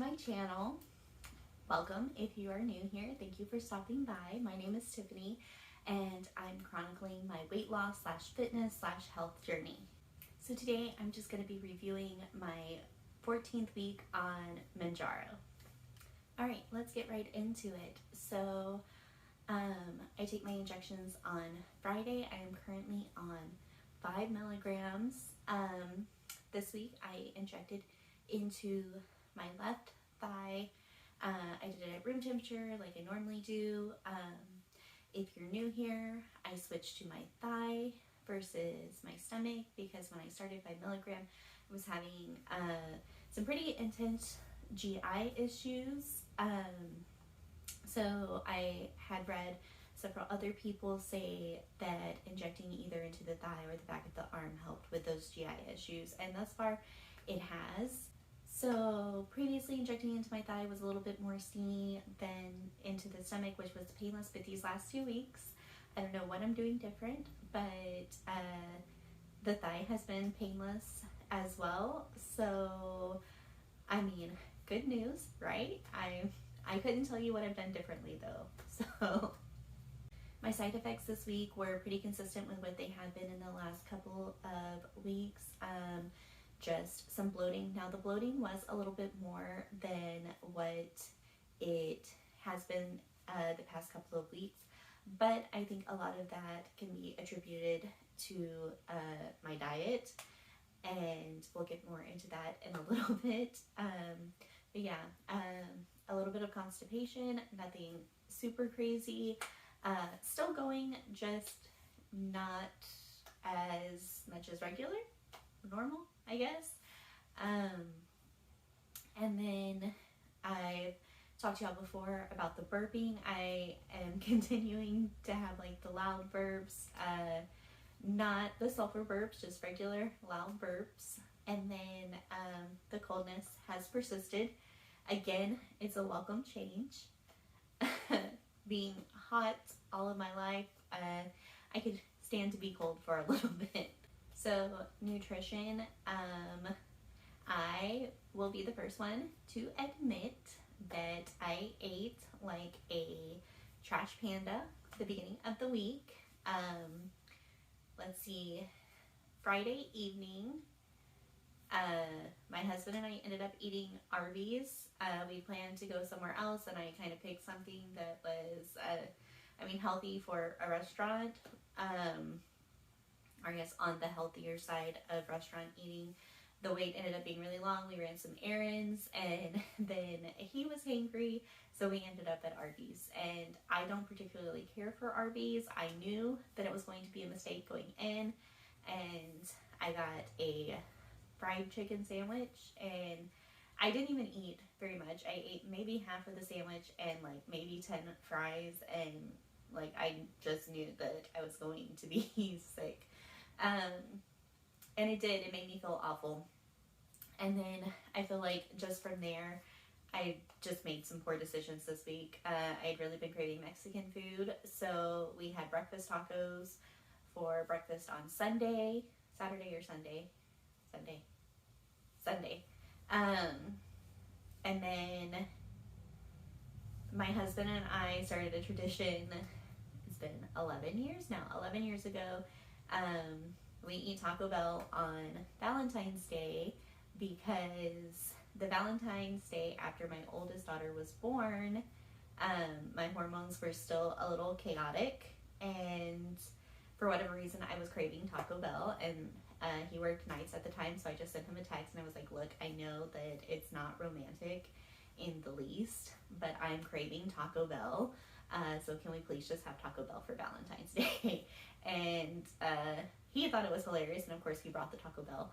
my channel. Welcome if you are new here. Thank you for stopping by. My name is Tiffany and I'm chronicling my weight loss / fitness / health journey. So today I'm just going to be reviewing my 14th week on Mounjaro. Alright, let's get right into it. So I take my injections on Friday. I am currently on 5 milligrams. This week I injected into my left thigh. I did it at room temperature like I normally do. If you're new here, I switched to my thigh versus my stomach because when I started 5 milligram, I was having some pretty intense GI issues. So I had read several other people say that injecting either into the thigh or the back of the arm helped with those GI issues, and thus far it has. So previously injecting into my thigh was a little bit more steamy than into the stomach, which was painless, but these last 2 weeks, I don't know what I'm doing different, but the thigh has been painless as well. So, I mean, good news, right? I couldn't tell you what I've done differently though. So my side effects this week were pretty consistent with what they had been in the last couple of weeks. Just some bloating. Now the bloating was a little bit more than what it has been the past couple of weeks, but I think a lot of that can be attributed to my diet, and we'll get more into that in a little bit. But yeah, a little bit of constipation, nothing super crazy. Still going, just not as much as regular, normal, I guess. And then I've talked to y'all before about the burping. I am continuing to have like the loud burps, not the sulfur burps, just regular loud burps. And then the coldness has persisted. Again, it's a welcome change. Being hot all of my life, I could stand to be cold for a little bit. So nutrition, I will be the first one to admit that I ate like a trash panda at the beginning of the week. Let's see, Friday evening, my husband and I ended up eating Arby's. We planned to go somewhere else, and I kind of picked something that was, healthy for a restaurant, or I guess on the healthier side of restaurant eating. The wait ended up being really long. We ran some errands, and then he was hangry, so we ended up at Arby's. And I don't particularly care for Arby's. I knew that it was going to be a mistake going in, and I got a fried chicken sandwich, and I didn't even eat very much. I ate maybe half of the sandwich and like maybe 10 fries, and like I just knew that I was going to be sick. And it did. It made me feel awful. And then I feel like just from there, I just made some poor decisions this week. I'd really been craving Mexican food, so we had breakfast tacos for breakfast on Sunday, Saturday or Sunday. And then my husband and I started a tradition. It's been 11 years now. 11 years ago, we eat Taco Bell on Valentine's Day because the Valentine's Day after my oldest daughter was born, my hormones were still a little chaotic, and for whatever reason I was craving Taco Bell, and he worked nights at the time, so I just sent him a text and I was like, look, I know that it's not romantic in the least, but I'm craving Taco Bell, so can we please just have Taco Bell for Valentine's Day? And he thought it was hilarious, and of course he brought the Taco Bell,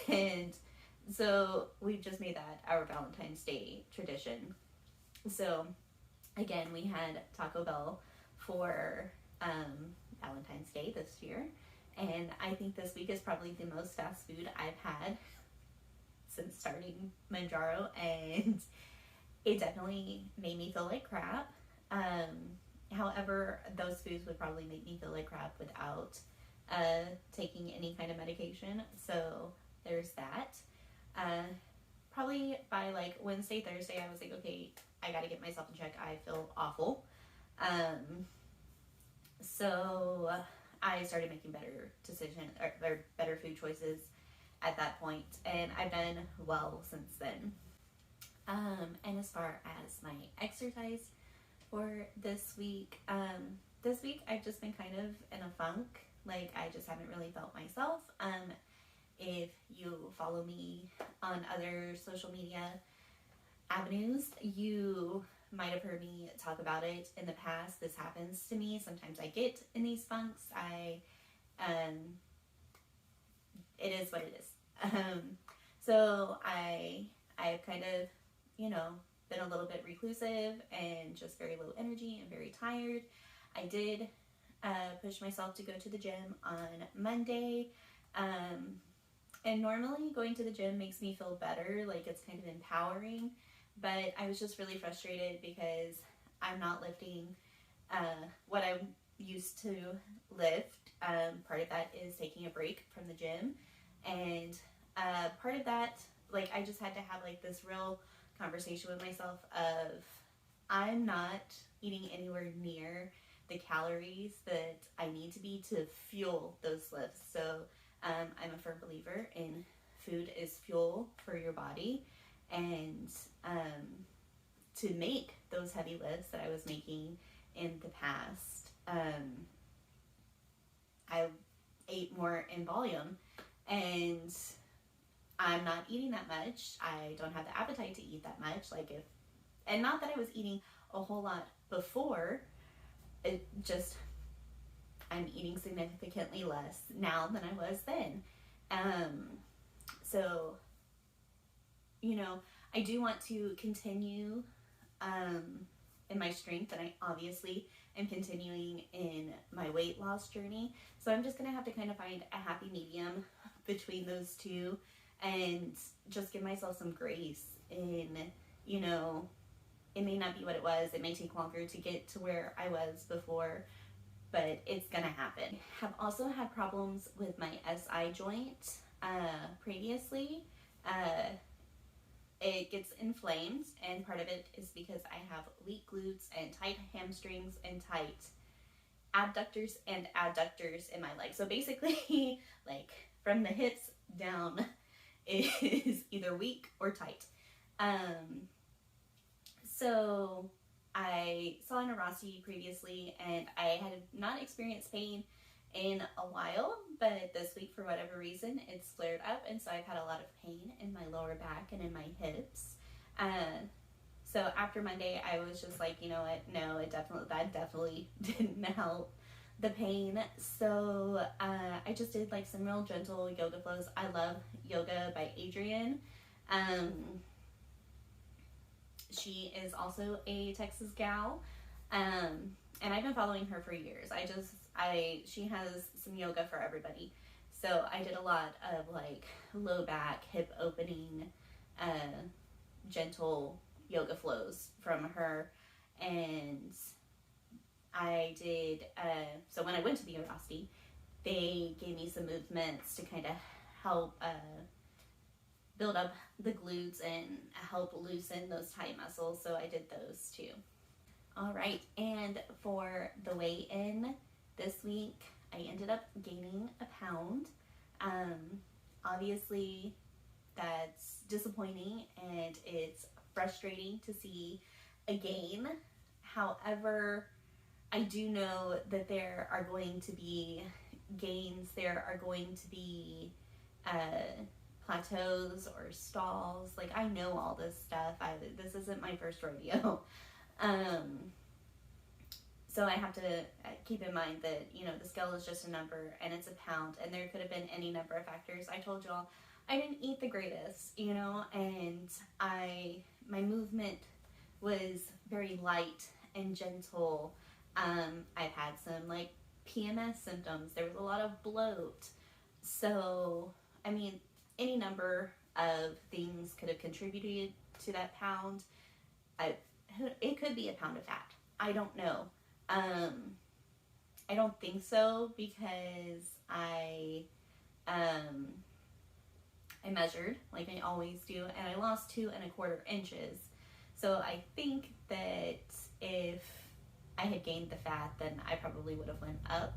and so we've just made that our Valentine's Day tradition. So again, we had Taco Bell for Valentine's Day this year, and I think this week is probably the most fast food I've had since starting Mounjaro, and it definitely made me feel like crap. However, those foods would probably make me feel like crap without taking any kind of medication, so there's that. probably by like Wednesday, Thursday, I was like, okay, I gotta get myself in check. I feel awful. So I started making better decisions or better food choices at that point, and I've done well since then. And as far as my exercise for this week I've just been kind of in a funk. Like, I just haven't really felt myself. If you follow me on other social media avenues, you might have heard me talk about it in the past. This happens to me. Sometimes I get in these funks. It is what it is. So I've kind of, been a little bit reclusive and just very low energy and very tired. I did push myself to go to the gym on Monday. And normally going to the gym makes me feel better, like it's kind of empowering, but I was just really frustrated because I'm not lifting what I used to lift. Part of that is taking a break from the gym, and part of that, like, I just had to have like this real conversation with myself of, I'm not eating anywhere near the calories that I need to be to fuel those lifts. So I'm a firm believer in food is fuel for your body, and to make those heavy lifts that I was making in the past, I ate more in volume, and I'm not eating that much. I don't have the appetite to eat that much. And not that I was eating a whole lot before, it just, I'm eating significantly less now than I was then. So, I do want to continue in my strength, and I obviously am continuing in my weight loss journey. So I'm just going to have to kind of find a happy medium between those two and just give myself some grace in, it may not be what it was. It may take longer to get to where I was before, but it's gonna happen. Have also had problems with my SI joint previously. It gets inflamed, and part of it is because I have weak glutes and tight hamstrings and tight abductors and adductors in my legs. So basically, like, from the hips down is either weak or tight. So I saw a neurosty previously, and I had not experienced pain in a while, but this week, for whatever reason, it's flared up, and so I've had a lot of pain in my lower back and in my hips. So after Monday, I was just like, you know what, no, that definitely didn't help the pain. So I just did like some real gentle yoga flows. I love Yoga by Adrienne. She is also a Texas gal, and I've been following her for years. She has some yoga for everybody. So I did a lot of like low back, hip opening, gentle yoga flows from her. And I did, so when I went to the neurosty, they gave me some movements to kind of help build up the glutes and help loosen those tight muscles. So I did those too. All right, and for the weigh-in this week, I ended up gaining a pound. Obviously, that's disappointing, and it's frustrating to see a gain. However, I do know that there are going to be gains, there are going to be plateaus or stalls. Like, I know all this stuff. This isn't my first rodeo. So I have to keep in mind that, the scale is just a number, and it's a pound, and there could have been any number of factors. I told y'all I didn't eat the greatest, and my movement was very light and gentle. I've had some like PMS symptoms. There was a lot of bloat. So, any number of things could have contributed to that pound. It could be a pound of fat. I don't know. I don't think so, because I I measured like I always do, and I lost 2¼ inches. So I think that if I had gained the fat, then I probably would have went up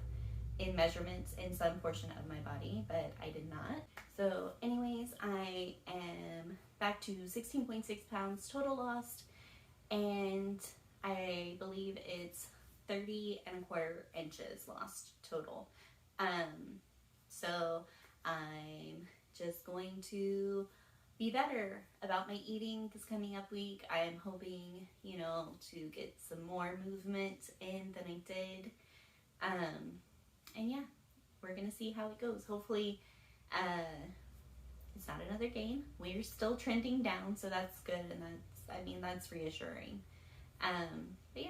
in measurements in some portion of my body, but I did not. So anyways, I am back to 16.6 pounds total lost, and I believe it's 30¼ inches lost total. So I'm just going to be better about my eating this coming up week. I am hoping, you know, to get some more movement in than I did. And yeah, we're gonna see how it goes. Hopefully, it's not another gain. We're still trending down, so that's good, and that's reassuring. But yeah,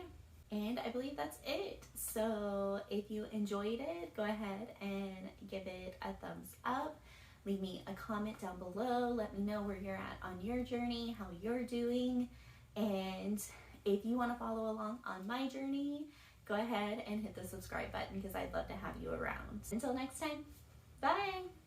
and I believe that's it. So if you enjoyed it, go ahead and give it a thumbs up. Leave me a comment down below. Let me know where you're at on your journey, how you're doing, and if you want to follow along on my journey, go ahead and hit the subscribe button because I'd love to have you around. Until next time, bye!